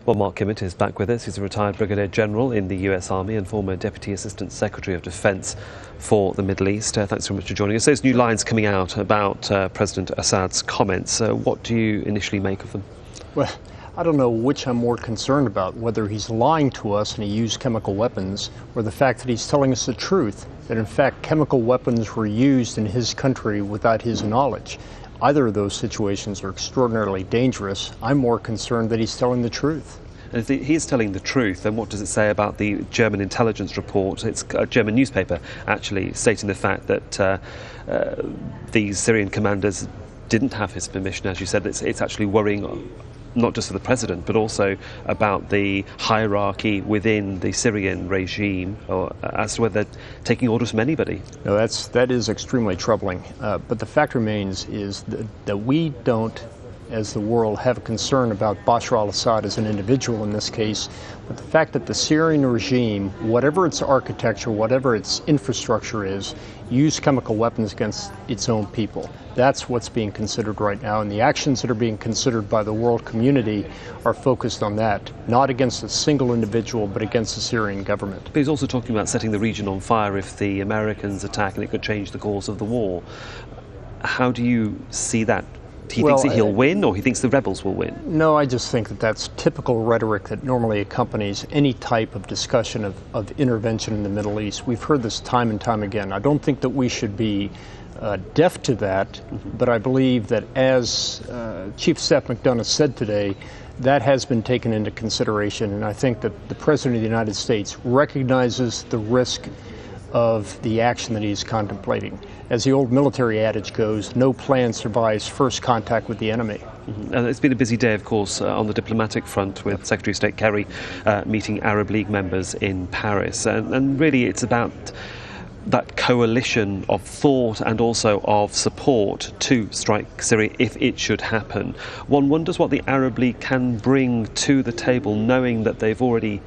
Well, Mark Kimmitt is back with us. He's a retired Brigadier General in the US Army and former Deputy Assistant Secretary of Defense for the Middle East. Thanks so much for joining us. There's new lines coming out about President Assad's comments. What do you initially make of them? Well, I don't know which I'm more concerned about, whether he's lying to us and he used chemical weapons, or the fact that he's telling us the truth, that in fact chemical weapons were used in his country without his knowledge. Either of those situations are extraordinarily dangerous. I'm more concerned that he's telling the truth. And if he's telling the truth, then what does it say about the German intelligence report? It's a German newspaper, actually, stating the fact that these Syrian commanders didn't have his permission. As you said, it's actually worrying not just for the president, but also about the hierarchy within the Syrian regime, or as to whether they're taking orders from anybody. No, that is extremely troubling. But the fact remains is that we don't, as the world, have a concern about Bashar al-Assad as an individual in this case, but the fact that the Syrian regime, whatever its architecture, whatever its infrastructure is, used chemical weapons against its own people. That's what's being considered right now, and the actions that are being considered by the world community are focused on that, not against a single individual, but against the Syrian government. But he's also talking about setting the region on fire if the Americans attack, and it could change the course of the war. How do you see that? He thinks that he'll win, or he thinks the rebels will win? No, I just think that that's typical rhetoric that normally accompanies any type of discussion of intervention in the Middle East. We've heard this time and time again. I don't think that we should be deaf to that, but I believe that, as Chief of Staff McDonough said today, that has been taken into consideration, and I think that the President of the United States recognizes the risk of the action that he's contemplating. As the old military adage goes, no plan survives first contact with the enemy. And it's been a busy day, of course, on the diplomatic front, with Secretary of State Kerry meeting Arab League members in Paris. And really it's about that coalition of thought and also of support to strike Syria if it should happen. One wonders what the Arab League can bring to the table, knowing that they've already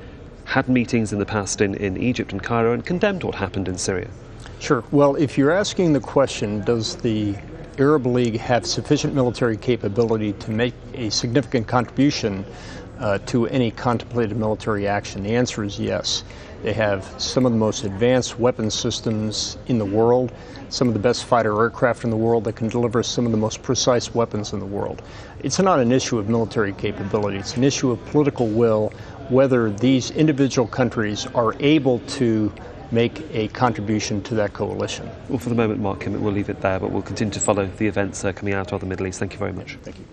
had meetings in the past in Egypt and Cairo and condemned what happened in Syria. Sure. Well, if you're asking the question, does the Arab League have sufficient military capability to make a significant contribution to any contemplated military action, the answer is yes. They have some of the most advanced weapon systems in the world, some of the best fighter aircraft in the world that can deliver some of the most precise weapons in the world. It's not an issue of military capability, it's an issue of political will, whether these individual countries are able to make a contribution to that coalition. Well, for the moment, Mark Kimmitt, we'll leave it there, but we'll continue to follow the events coming out of the Middle East. Thank you very much. Thank you.